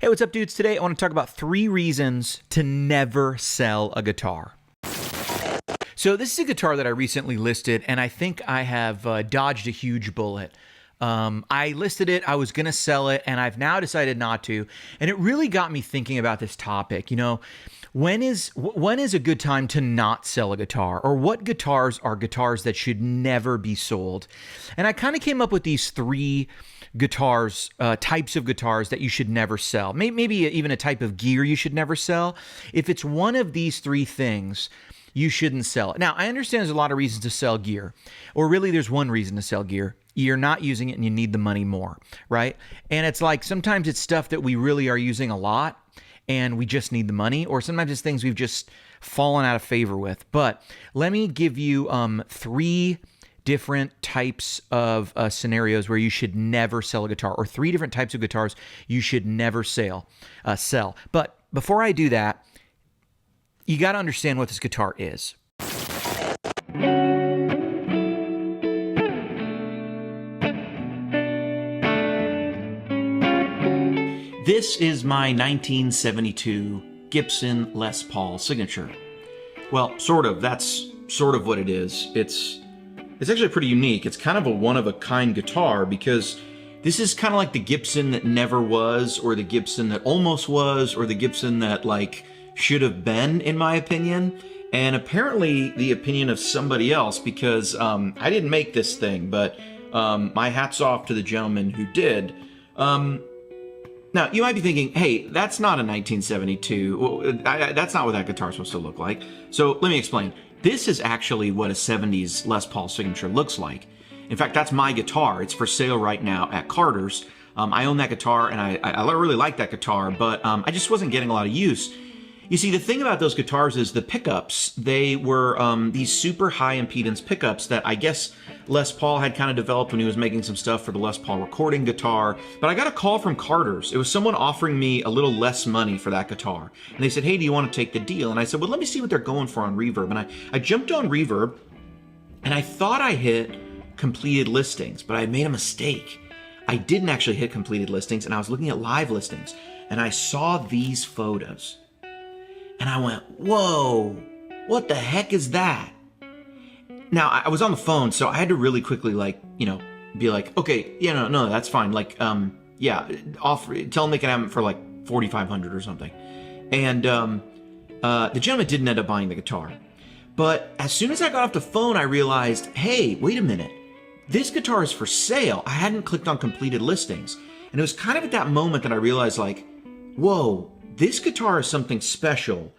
Hey, what's up, dudes? Today I want to talk about 3 reasons to never sell a guitar. So this is a guitar that I recently listed, and I think I have dodged a huge bullet. I listed it, I was going to sell it, and I've now decided not to. And it really got me thinking about this topic. You know, when is a good time to not sell a guitar? Or what guitars are guitars that should never be sold? And I kind of came up with these 3 guitars, types of guitars that you should never sell. Maybe even a type of gear you should never sell. If it's one of these 3 things, you shouldn't sell it. Now, I understand there's a lot of reasons to sell gear, or really there's one reason to sell gear. You're not using it and you need the money more, right? And it's like sometimes it's stuff that we really are using a lot and we just need the money, or sometimes it's things we've just fallen out of favor with. But let me give you 3 different types of scenarios where you should never sell a guitar, or 3 different types of guitars you should never sell. But before I do that, you got to understand what this guitar is. This is my 1972 Gibson Les Paul Signature. Well, sort of. That's sort of what it is. It's actually pretty unique. It's kind of a one-of-a-kind guitar because this is kind of like the Gibson that never was, or the Gibson that almost was, or the Gibson that like should have been, in my opinion. And apparently the opinion of somebody else, because I didn't make this thing, but my hat's off to the gentleman who did. Now, you might be thinking, hey, that's not a 1972. Well, that's not what that guitar is supposed to look like. So let me explain. This is actually what a 70s Les Paul Signature looks like. In fact, that's my guitar. It's for sale right now at Carter's. I own that guitar, and I really like that guitar, but I just wasn't getting a lot of use. You see, the thing about those guitars is the pickups. They were these super high impedance pickups that I guess Les Paul had kind of developed when he was making some stuff for the Les Paul recording guitar. But I got a call from Carter's. It was someone offering me a little less money for that guitar. And they said, hey, do you want to take the deal? And I said, well, let me see what they're going for on Reverb. And I jumped on Reverb, and I thought I hit completed listings, but I made a mistake. I didn't actually hit completed listings, and I was looking at live listings, and I saw these photos. And I went, whoa, what the heck is that? Now, I was on the phone, so I had to really quickly, be like, okay, yeah, no, that's fine. Tell them they can have it for like $4,500 or something. And the gentleman didn't end up buying the guitar. But as soon as I got off the phone, I realized, hey, wait a minute. This guitar is for sale. I hadn't clicked on completed listings. And it was kind of at that moment that I realized, like, whoa, this guitar is something special.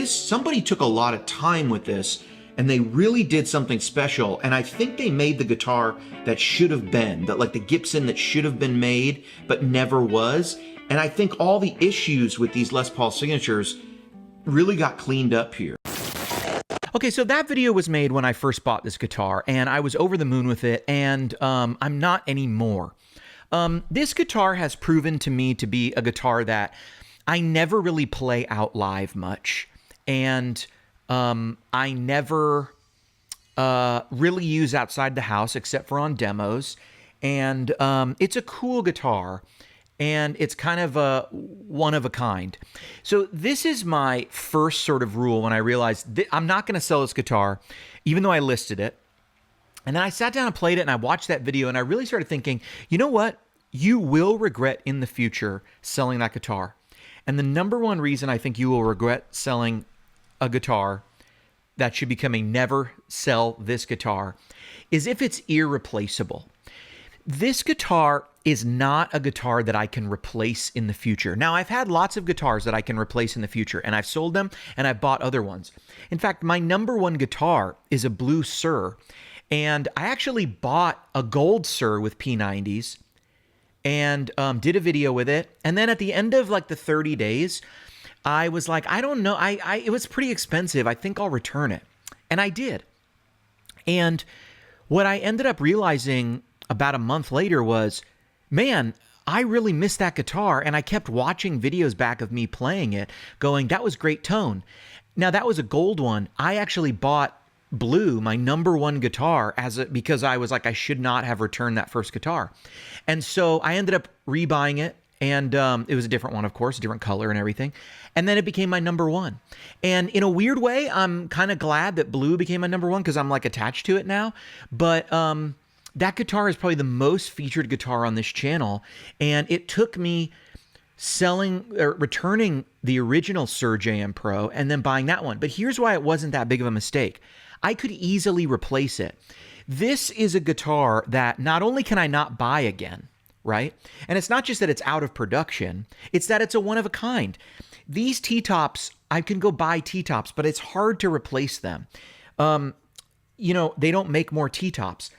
Somebody took a lot of time with this, and they really did something special. And I think they made the guitar that should have been, like the Gibson that should have been made, but never was. And I think all the issues with these Les Paul Signatures really got cleaned up here. Okay, so that video was made when I first bought this guitar, and I was over the moon with it, and I'm not anymore. This guitar has proven to me to be a guitar that I never really play out live much, and I never really use outside the house except for on demos, and it's a cool guitar, and it's kind of a one of a kind. So this is my first sort of rule when I realized I'm not going to sell this guitar, even though I listed it. And then I sat down and played it, and I watched that video, and I really started thinking, you know what? You will regret in the future selling that guitar. And the number one reason I think you will regret selling a guitar that should become a never sell this guitar is if it's irreplaceable. This guitar is not a guitar that I can replace in the future. Now, I've had lots of guitars that I can replace in the future, and I've sold them, and I've bought other ones. In fact, my number one guitar is a blue Suhr, and I actually bought a gold Suhr with P90s, and did a video with it. And then at the end of like the 30 days, I was like, I don't know. It was pretty expensive. I think I'll return it. And I did. And what I ended up realizing about a month later was, man, I really missed that guitar. And I kept watching videos back of me playing it going, that was great tone. Now that was a gold one. I actually bought blue, my number one guitar, because I was like, I should not have returned that first guitar. And so I ended up rebuying it, And it was a different one, of course, a different color and everything. And then it became my number one. And in a weird way, I'm kind of glad that blue became my number one because I'm like attached to it now. But that guitar is probably the most featured guitar on this channel. And it took me returning the original Suhr JM Pro and then buying that one. But here's why it wasn't that big of a mistake. I could easily replace it. This is a guitar that not only can I not buy again, right? And it's not just that it's out of production, it's that it's a one of a kind. These T-tops, I can go buy T-tops, but it's hard to replace them. They don't make more T-tops.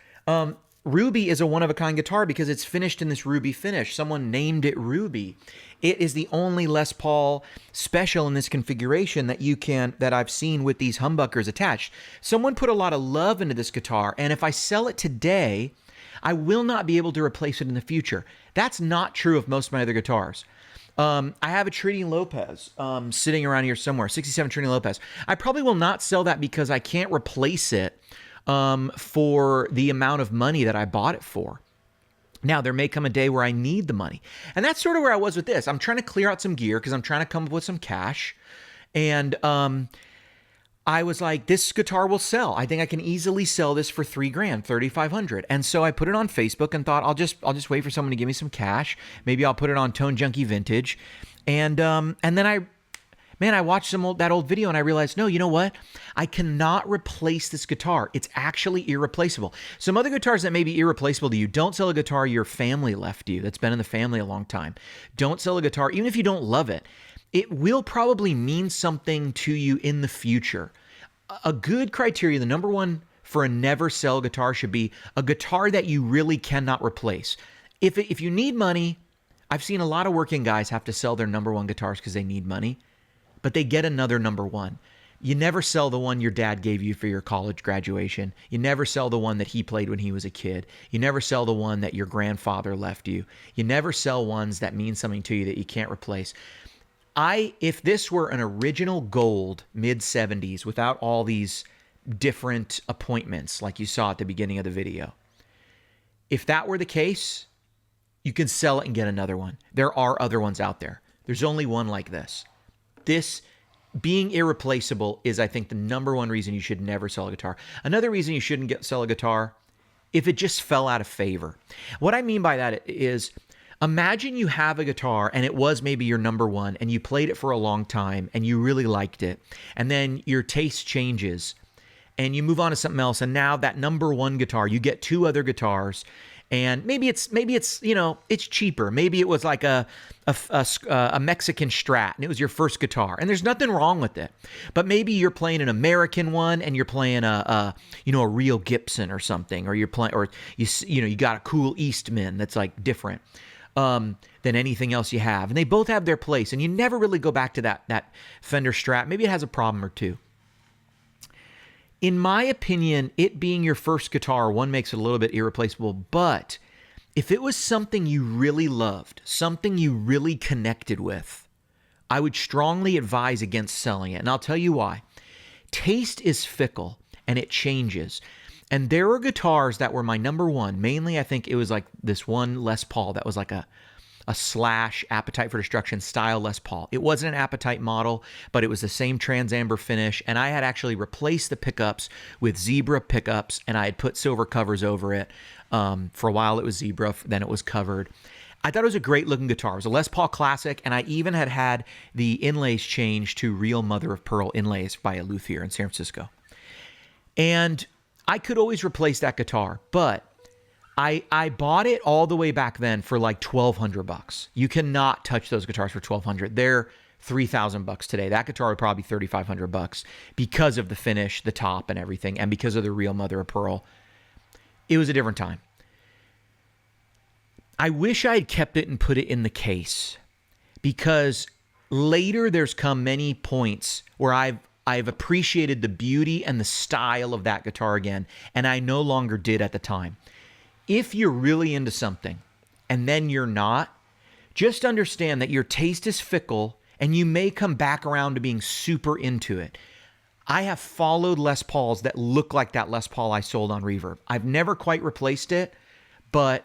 Ruby is a one of a kind guitar because it's finished in this ruby finish. Someone named it Ruby. It is the only Les Paul special in this configuration that I've seen with these humbuckers attached. Someone put a lot of love into this guitar, and if I sell it today, I will not be able to replace it in the future. That's not true of most of my other guitars. I have a Trini Lopez sitting around here somewhere, 67 Trini Lopez. I probably will not sell that because I can't replace it for the amount of money that I bought it for. Now, there may come a day where I need the money. And that's sort of where I was with this. I'm trying to clear out some gear because I'm trying to come up with some cash. And I was like, this guitar will sell. I think I can easily sell this for $3,000, $3,500. And so I put it on Facebook and thought, I'll just wait for someone to give me some cash. Maybe I'll put it on Tone Junkie Vintage. And then I watched that old video and I realized, no, you know what? I cannot replace this guitar. It's actually irreplaceable. Some other guitars that may be irreplaceable to you, don't sell a guitar your family left you that's been in the family a long time. Don't sell a guitar, even if you don't love it. It will probably mean something to you in the future. A good criteria, the number one for a never sell guitar should be a guitar that you really cannot replace. If you need money, I've seen a lot of working guys have to sell their number one guitars because they need money, but they get another number one. You never sell the one your dad gave you for your college graduation. You never sell the one that he played when he was a kid. You never sell the one that your grandfather left you. You never sell ones that mean something to you that you can't replace. If this were an original gold mid-70s without all these different appointments like you saw at the beginning of the video, if that were the case, you can sell it and get another one. There are other ones out there. There's only one like this. This being irreplaceable is, I think, the number one reason you should never sell a guitar. Another reason you shouldn't sell a guitar, if it just fell out of favor. What I mean by that is, imagine you have a guitar and it was maybe your number one and you played it for a long time and you really liked it. And then your taste changes and you move on to something else. And now that number one guitar, you get two other guitars. And maybe it's it's cheaper. Maybe it was like a Mexican Strat, and it was your first guitar, and there's nothing wrong with it. But maybe you're playing an American one, and you're playing a real Gibson or something, or you got a cool Eastman that's like different than anything else you have, and they both have their place, and you never really go back to that Fender Strat. Maybe it has a problem or two. In my opinion, it being your first guitar, one, makes it a little bit irreplaceable, but if it was something you really loved, something you really connected with, I would strongly advise against selling it, and I'll tell you why. Taste is fickle, and it changes. And there are guitars that were my number one. Mainly, I think it was like this one Les Paul that was like a Slash Appetite for Destruction style Les Paul. It wasn't an Appetite model, but it was the same trans amber finish, and I had actually replaced the pickups with zebra pickups, and I had put silver covers over it. For a while it was zebra, then it was covered. I thought it was a great looking guitar. It was a Les Paul classic, and I even had the inlays changed to real mother of pearl inlays by a luthier in San Francisco. And I could always replace that guitar, but I bought it all the way back then for like $1,200. You cannot touch those guitars for $1,200. They're $3,000 today. That guitar would probably be $3,500 because of the finish, the top, and everything, and because of the real mother of pearl. It was a different time. I wish I had kept it and put it in the case, because later there's come many points where I've appreciated the beauty and the style of that guitar again, and I no longer did at the time. If you're really into something and then you're not, just understand that your taste is fickle and you may come back around to being super into it. I have followed Les Pauls that look like that Les Paul I sold on Reverb. I've never quite replaced it, but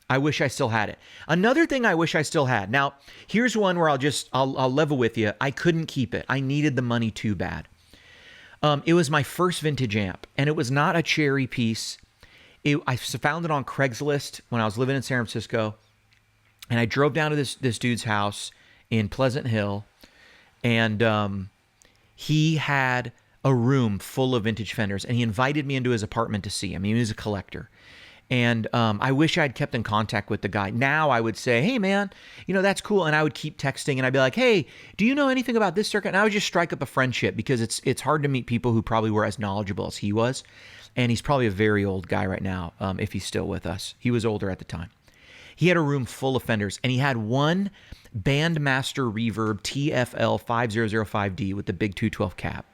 I wish I still had it. Another thing I wish I still had. Now, here's one where I'll level with you. I couldn't keep it. I needed the money too bad. It was my first vintage amp, and it was not a cherry piece. I found it on Craigslist when I was living in San Francisco, and I drove down to this dude's house in Pleasant Hill, and he had a room full of vintage Fenders, and he invited me into his apartment to see him. He was a collector. And I wish I'd kept in contact with the guy. Now I would say, hey, man, that's cool. And I would keep texting, and I'd be like, hey, do you know anything about this circuit? And I would just strike up a friendship, because it's hard to meet people who probably were as knowledgeable as he was. And he's probably a very old guy right now, if he's still with us. He was older at the time. He had a room full of Fenders, and he had one Bandmaster Reverb TFL 5005D with the big 212 cab.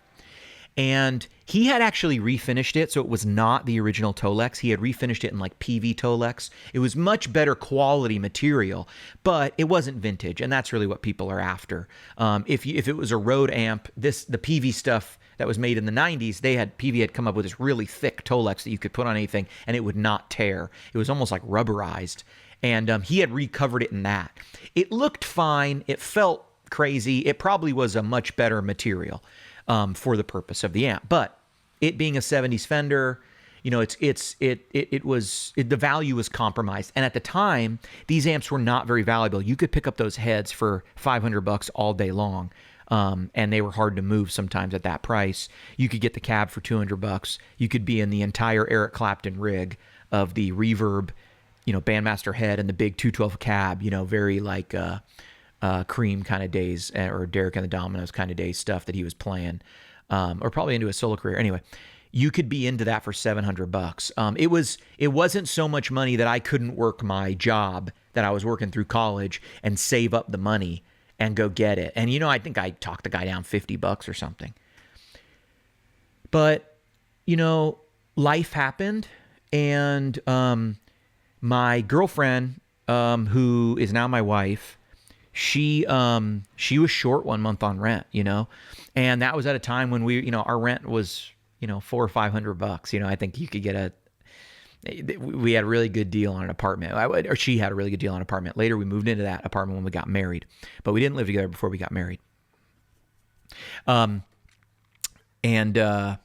And he had actually refinished it, so it was not the original Tolex. He had refinished it in like PV Tolex. It was much better quality material, but it wasn't vintage, and that's really what people are after. If it was a road amp, the PV stuff that was made in the 90s, PV had come up with this really thick Tolex that you could put on anything, and it would not tear. It was almost like rubberized, and he had recovered it in that. It looked fine. It felt crazy. It probably was a much better material for the purpose of the amp, but it being a 70s Fender, the value was compromised. And at the time, these amps were not very valuable. You could pick up those heads for $500 all day long, and they were hard to move sometimes at that price. You could get the cab for $200. You could be in the entire Eric Clapton rig of the Reverb, Bandmaster head and the big 212 cab. Very like Cream kind of days, or Derek and the Dominoes kind of days stuff that he was playing, or probably into a solo career. Anyway, you could be into that for $700. It wasn't so much money that I couldn't work my job that I was working through college and save up the money and go get it. And I think I talked the guy down $50 or something. But life happened, and my girlfriend, who is now my wife, she was short 1 month on rent, and that was at a time when our rent was, $400 or $500. I think you could get we had a really good deal on an apartment, or she had a really good deal on an apartment. Later, we moved into that apartment when we got married, but we didn't live together before we got married. And her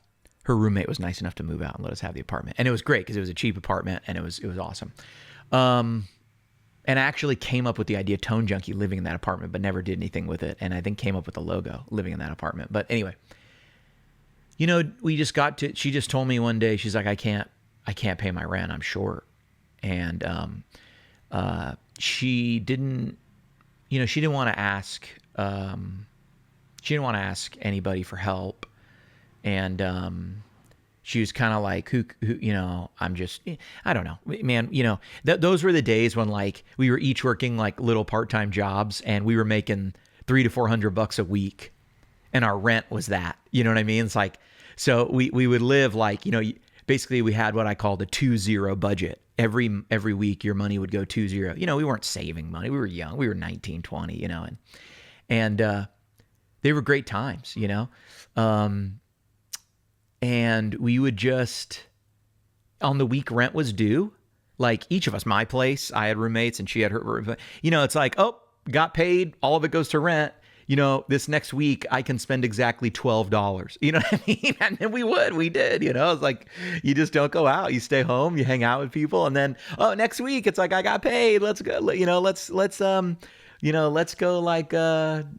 roommate was nice enough to move out and let us have the apartment, and it was great because it was a cheap apartment, and it was awesome. And I actually came up with the idea of Tone Junkie living in that apartment, but never did anything with it. And I think came up with the logo living in that apartment. But anyway, we just she just told me one day, she's like, I can't pay my rent. I'm short. And she didn't want to ask, anybody for help. And she was kind of like, who, I don't know, man, those were the days when like we were each working like little part-time jobs, and we were making $300 to $400 a week, and our rent was that, you know what I mean? It's like, so we would live like, basically we had what I call the 2-0 budget. Every week your money would go 2-0. We weren't saving money. We were young. We were 19, 20, and they were great times, and we would just, on the week rent was due, like each of us, my place, I had roommates and she had her, it's like, oh, got paid. All of it goes to rent. This next week I can spend exactly $12. You know what I mean? And then we did, it's like, you just don't go out. You stay home, you hang out with people. And then, oh, next week it's like, I got paid. Let's go, let's go like,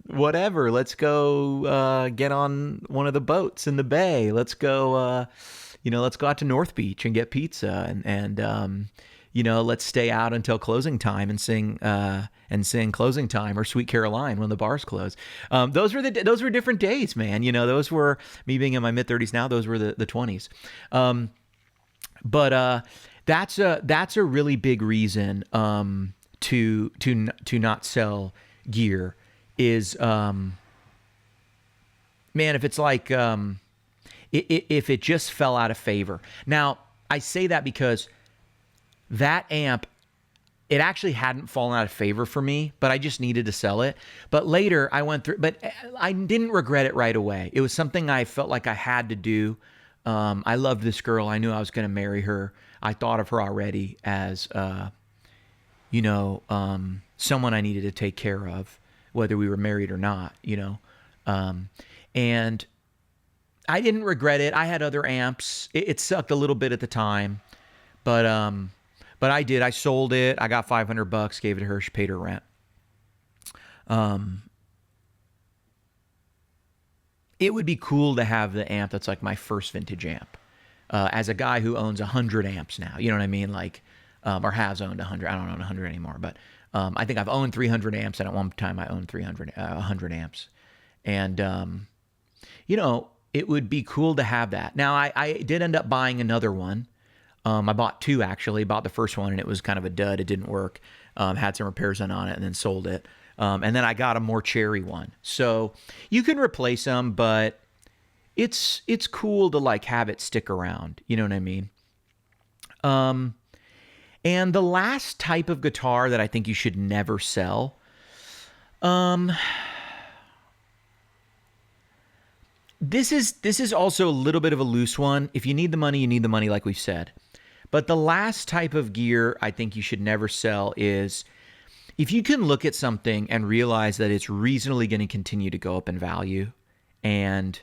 whatever. Let's go get on one of the boats in the bay. Let's go, let's go out to North Beach and get pizza, and let's stay out until closing time and sing Closing Time or Sweet Caroline when the bars close. Those were different days, man. Those were, me being in my mid-30s now, those were the 20s. But that's a really big reason to not sell gear is, man, if it's like, if it just fell out of favor. Now, I say that because that amp, it actually hadn't fallen out of favor for me, but I just needed to sell it. But later I went through, but I didn't regret it right away. It was something I felt like I had to do. I loved this girl. I knew I was going to marry her. I thought of her already as, someone I needed to take care of, whether we were married or not, and I didn't regret it. I had other amps. It sucked a little bit at the time, but I did. I sold it. I got $500, gave it to her. She paid her rent. It would be cool to have the amp that's like my first vintage amp. As a guy who owns 100 amps now, you know what I mean? Like, or has owned 100. I don't own 100 anymore, but I think I've owned 300 amps, and at one time I owned 100 amps. And, it would be cool to have that. Now, I did end up buying another one. I bought two, actually. Bought the first one, and it was kind of a dud. It didn't work. Had some repairs done on it, and then sold it. And then I got a more cherry one. So you can replace them, but it's cool to like have it stick around. You know what I mean? And the last type of guitar that I think you should never sell, this is also a little bit of a loose one. If you need the money, you need the money, like we've said. But the last type of gear I think you should never sell is if you can look at something and realize that it's reasonably going to continue to go up in value, and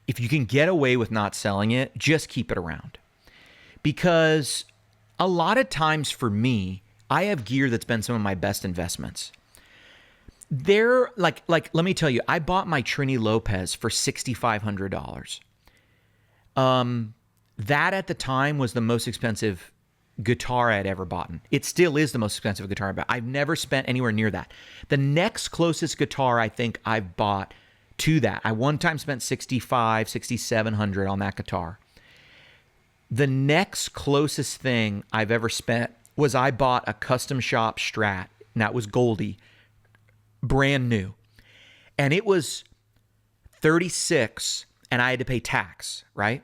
if you can get away with not selling it, just keep it around. Because a lot of times for me, I have gear that's been some of my best investments. They're like let me tell you, I bought my Trini Lopez for $6,500. That at the time was the most expensive guitar I had ever bought. It still is the most expensive guitar I've bought. I've never spent anywhere near that. The next closest guitar I think I've bought to that, I one time spent $6,700 on that guitar. The next closest thing I've ever spent was I bought a custom shop Strat, and that was Goldie, brand new. And it was $36,000, and I had to pay tax, right?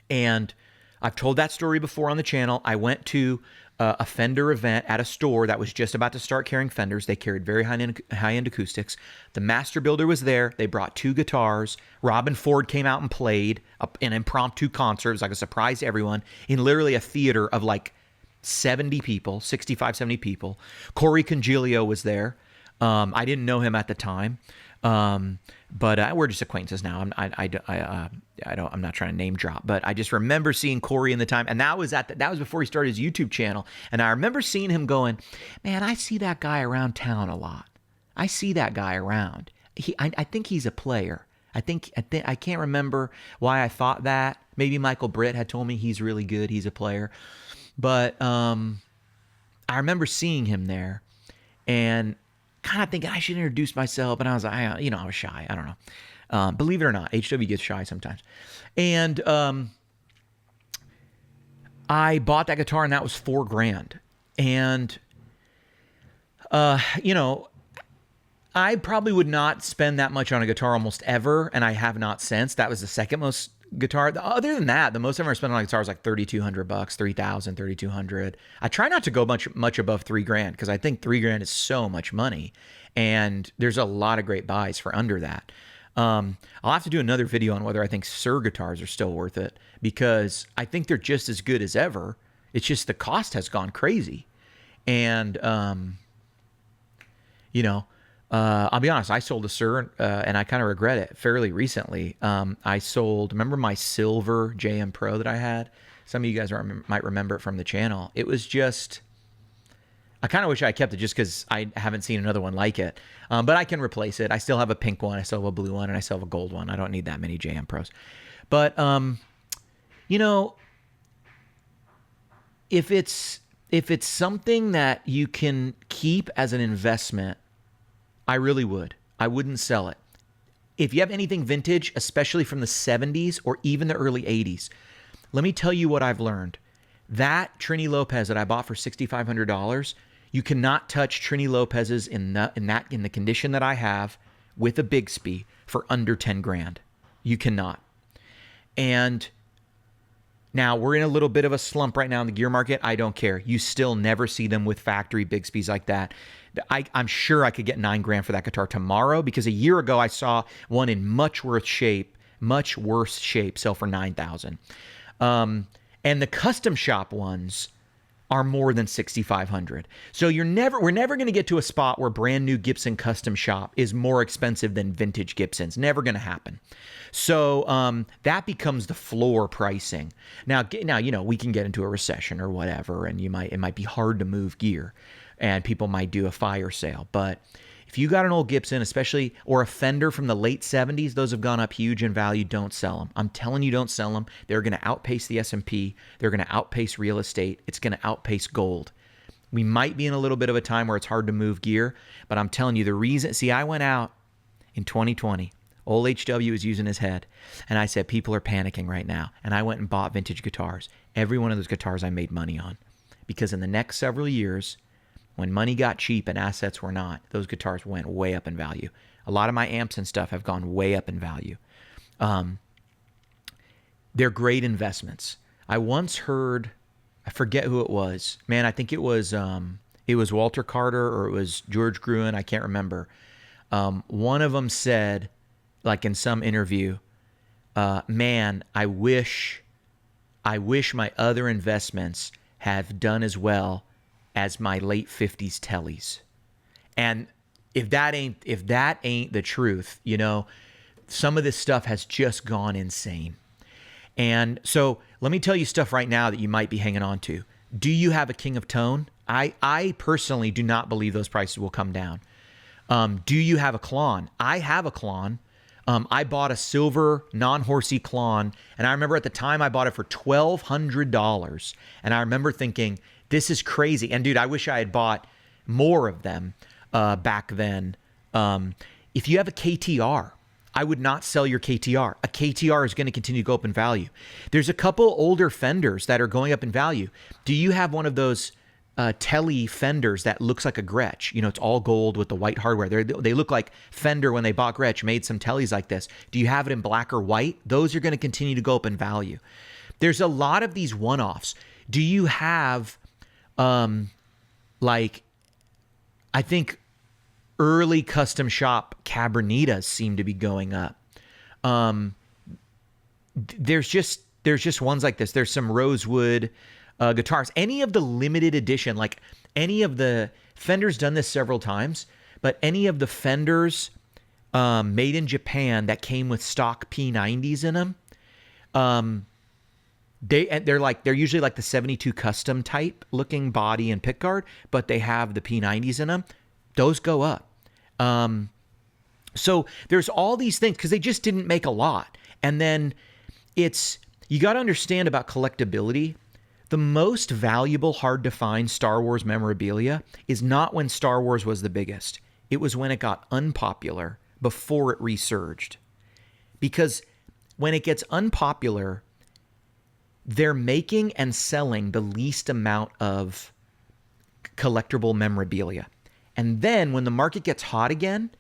And I've told that story before on the channel. I went to a Fender event at a store that was just about to start carrying Fenders. They carried very high-end acoustics. The master builder was there. They brought two guitars. Robin Ford came out and played an impromptu concert. It was like a surprise to everyone in literally a theater of like 70 people, 65, 70 people. Corey Congilio was there. I didn't know him at the time. But we're just acquaintances now. I'm not trying to name drop, but I just remember seeing Corey in the time, and that was before he started his YouTube channel. And I remember seeing him going, man, I see that guy around town a lot. I see that guy around. I think he's a player. I can't remember why I thought that. Maybe Michael Britt had told me he's really good. He's a player, but I remember seeing him there, and kind of thinking I should introduce myself, and I was like, I was shy. I don't know. Believe it or not, HW gets shy sometimes. And I bought that guitar, and that was $4,000. And I probably would not spend that much on a guitar almost ever, and I have not since. That was the second most guitar. Other than that, the most I've ever spent on a guitar was like $3,200, $3,000, $3,200. I try not to go much above $3,000 because I think $3,000 is so much money, and there's a lot of great buys for under that. I'll have to do another video on whether I think Suhr guitars are still worth it, because I think they're just as good as ever. It's just the cost has gone crazy, and I'll be honest, I sold a Suhr, and I kind of regret it fairly recently. Remember my silver JM Pro that I had? Some of you guys might remember it from the channel. It was just, I kind of wish I kept it just because I haven't seen another one like it. But I can replace it. I still have a pink one, I still have a blue one, and I still have a gold one. I don't need that many JM Pros. But, if it's something that you can keep as an investment, I really would. I wouldn't sell it. If you have anything vintage, especially from the 70s or even the early 80s, let me tell you what I've learned. That Trini Lopez that I bought for $6,500, you cannot touch Trini Lopez's in the condition that I have with a Bigsby for under $10,000. You cannot. And now we're in a little bit of a slump right now in the gear market. I don't care. You still never see them with factory Bigsbys like that. I'm sure I could get $9,000 for that guitar tomorrow, because a year ago I saw one in much worse shape sell for $9,000. And the custom shop ones are more than 6,500. So we're never going to get to a spot where brand new Gibson custom shop is more expensive than vintage Gibsons. Never going to happen. So that becomes the floor pricing. Now, we can get into a recession or whatever, and it might be hard to move gear, and people might do a fire sale. But if you got an old Gibson, especially, or a Fender from the late 70s, those have gone up huge in value. Don't sell them. I'm telling you, don't sell them. They're going to outpace the S&P. They're going to outpace real estate. It's going to outpace gold. We might be in a little bit of a time where it's hard to move gear, but I'm telling you the reason. See, I went out in 2020. Old HW was using his head, and I said, people are panicking right now. And I went and bought vintage guitars. Every one of those guitars I made money on, because in the next several years, when money got cheap and assets were not, those guitars went way up in value. A lot of my amps and stuff have gone way up in value. They're great investments. I once heard, I forget who it was. Man, I think it was Walter Carter or it was George Gruen. I can't remember. One of them said, like in some interview, man, I wish my other investments have done as well as my late 50s tellies. And if that ain't the truth, some of this stuff has just gone insane. And so let me tell you stuff right now that you might be hanging on to. Do you have a King of Tone? I personally do not believe those prices will come down. Do you have a Klon? I have a Klon. I bought a silver non-horsey Klon, and I remember at the time I bought it for $1,200, and I remember thinking, this is crazy. And dude, I wish I had bought more of them back then. If you have a KTR, I would not sell your KTR. A KTR is going to continue to go up in value. There's a couple older Fenders that are going up in value. Do you have one of those Tele Fenders that looks like a Gretsch? It's all gold with the white hardware. They look like Fender when they bought Gretsch made some Teles like this. Do you have it in black or white? Those are going to continue to go up in value. There's a lot of these one-offs. Do you have I think early custom shop Cabernetas seem to be going up. There's just ones like this. There's some rosewood guitars. Any of the limited edition, like any of the Fender's done this several times, but any of the Fenders made in Japan that came with stock P90s in them, they're usually like the 72 custom type looking body and pickguard, but they have the P90s in them. Those go up. So there's all these things because they just didn't make a lot. And then you got to understand about collectability. The most valuable, hard to find Star Wars memorabilia is not when Star Wars was the biggest. It was when it got unpopular before it resurged. Because when it gets unpopular, they're making and selling the least amount of collectible memorabilia. And then when the market gets hot again,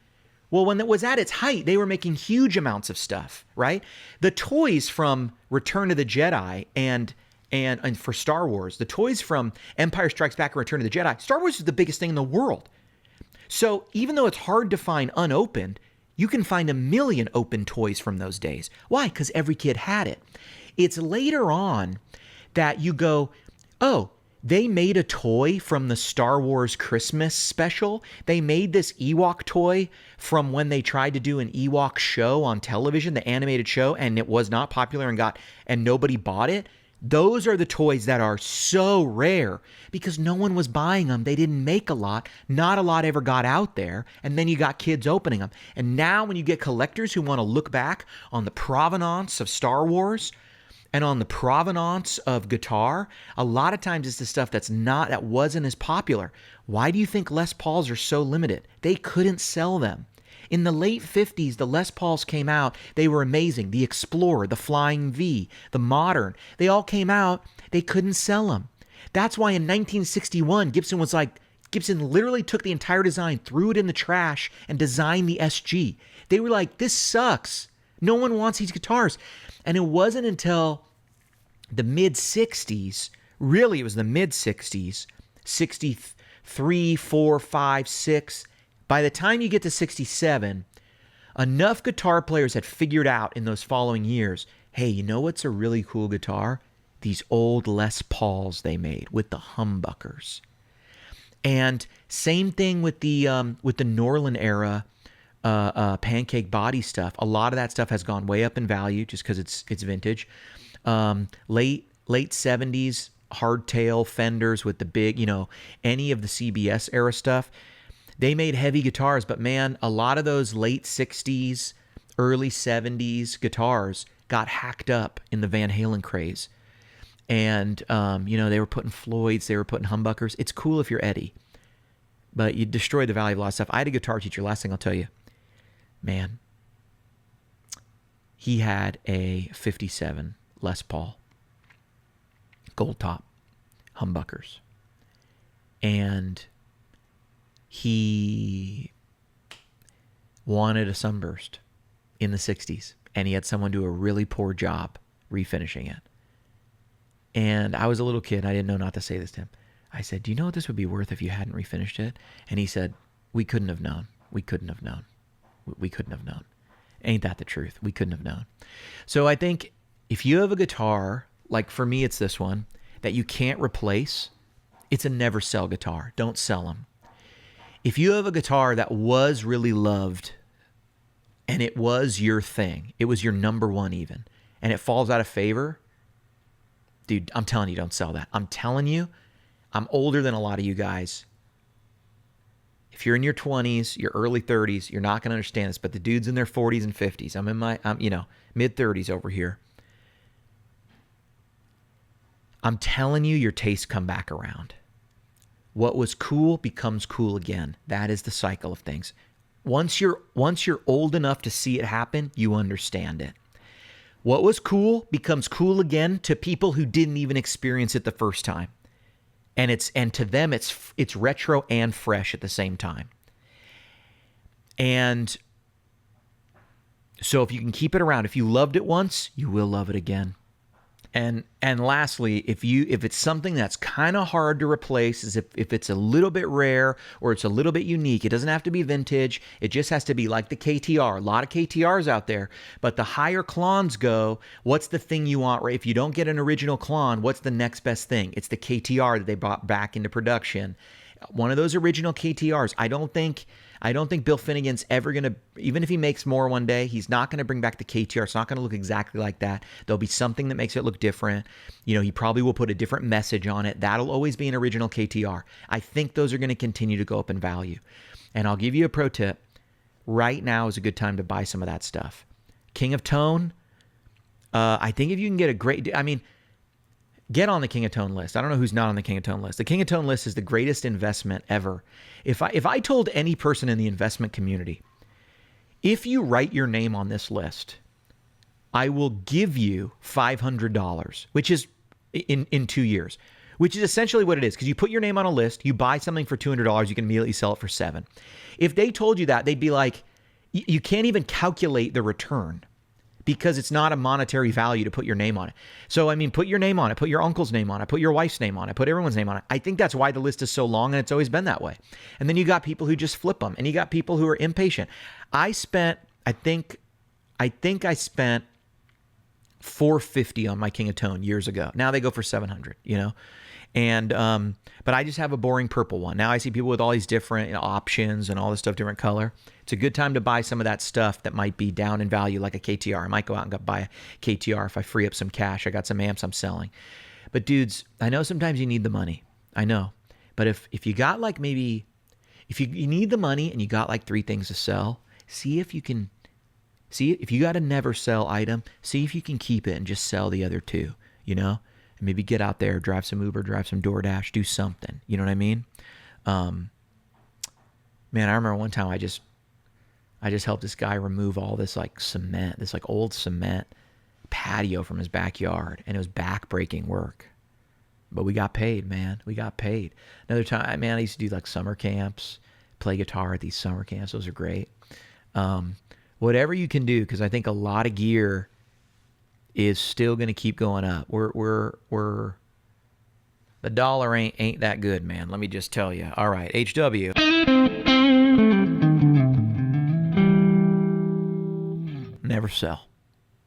well, when it was at its height, they were making huge amounts of stuff, right? The toys from Return of the Jedi and for Star Wars, the toys from Empire Strikes Back and Return of the Jedi, Star Wars is the biggest thing in the world. So even though it's hard to find unopened, you can find a million open toys from those days. Why? Because every kid had it. It's later on that you go, oh, they made a toy from the Star Wars Christmas special. They made this Ewok toy from when they tried to do an Ewok show on television, the animated show, and it was not popular and nobody bought it. Those are the toys that are so rare because no one was buying them. They didn't make a lot. Not a lot ever got out there. And then you got kids opening them. And now when you get collectors who want to look back on the provenance of Star Wars and on the provenance of guitar, a lot of times it's the stuff that wasn't as popular. Why do you think Les Pauls are so limited? They couldn't sell them. In the late 50s, the Les Pauls came out. They were amazing. The Explorer, the Flying V, the Modern, they all came out. They couldn't sell them. That's why in 1961, Gibson literally took the entire design, threw it in the trash, and designed the SG. They were like, this sucks. No one wants these guitars. And it wasn't until the mid-60s, really it was the mid-60s, 63, 4, 5, 6. By the time you get to 67, enough guitar players had figured out in those following years, hey, you know what's a really cool guitar? these old Les Pauls they made with the humbuckers. And same thing with the Norlin era pancake body stuff. A lot of that stuff has gone way up in value just because it's vintage. Late 70s hardtail Fenders with the big, any of the CBS era stuff. They made heavy guitars, but man, a lot of those late 60s, early 70s guitars got hacked up in the Van Halen craze. And, they were putting Floyds, they were putting humbuckers. It's cool if you're Eddie, but you destroy the value of a lot of stuff. I had a guitar teacher, last thing I'll tell you, man, he had a 57 Les Paul, gold top, humbuckers. And he wanted a Sunburst in the 60s, and he had someone do a really poor job refinishing it. And I was a little kid. I didn't know not to say this to him. I said, do you know what this would be worth if you hadn't refinished it? And he said, we couldn't have known. We couldn't have known. We couldn't have known. Ain't that the truth? We couldn't have known. So I think if you have a guitar, like for me, it's this one, that you can't replace, it's a never sell guitar. Don't sell them. If you have a guitar that was really loved and it was your thing, it was your number one even, and it falls out of favor, dude, I'm telling you, don't sell that. I'm telling you, I'm older than a lot of you guys. If you're in your 20s, your early 30s, you're not going to understand this, but the dudes in their 40s and 50s, I'm in my, mid 30s over here. I'm telling you, your tastes come back around. What was cool becomes cool again. That is the cycle of things. Once you're old enough to see it happen, you understand it. What was cool becomes cool again to people who didn't even experience it the first time. And to them it's retro and fresh at the same time. And so if you can keep it around, if you loved it once, you will love it again. And lastly, if it's something that's kind of hard to replace, is if it's a little bit rare or it's a little bit unique, it doesn't have to be vintage. It just has to be like the KTR. A lot of KTRs out there, but the higher Klons go, what's the thing you want? Right? If you don't get an original Klon, what's the next best thing? It's the KTR that they brought back into production. One of those original KTRs. I don't think Bill Finnegan's ever going to, even if he makes more one day, he's not going to bring back the KTR. It's not going to look exactly like that. There'll be something that makes it look different. He probably will put a different message on it. That'll always be an original KTR. I think those are going to continue to go up in value. And I'll give you a pro tip. Right now is a good time to buy some of that stuff. King of Tone, I think if you can get a great, get on the King of Tone list. I don't know who's not on the King of Tone list. The King of Tone list is the greatest investment ever. If I told any person in the investment community, if you write your name on this list, I will give you $500, which is in 2 years, which is essentially what it is. Because you put your name on a list, you buy something for $200, you can immediately sell it for $7. If they told you that, they'd be like, you can't even calculate the return, because it's not a monetary value to put your name on it. So, put your name on it, put your uncle's name on it, put your wife's name on it, put everyone's name on it. I think that's why the list is so long, and it's always been that way. And then you got people who just flip them, and you got people who are impatient. I think I spent $450 on my King of Tone years ago. Now they go for $700, And, but I just have a boring purple one. Now I see people with all these different options and all this stuff, different color. It's a good time to buy some of that stuff that might be down in value, like a KTR. I might go out and buy a KTR if I free up some cash. I got some amps I'm selling. But dudes, I know sometimes you need the money. I know. But if you got if you need the money and you got like 3 things to sell, see if you got a never sell item, see if you can keep it and just sell the other 2, And maybe get out there, drive some Uber, drive some DoorDash, do something. You know what I mean? Man, I remember one time I just helped this guy remove all this cement, this old cement patio from his backyard, and it was back-breaking work. But we got paid, man. We got paid. Another time, man, I used to do summer camps, play guitar at these summer camps. Those are great. Whatever you can do, because I think a lot of gear is still going to keep going up. We're the dollar ain't that good, man. Let me just tell you. All right, HW. Never sell.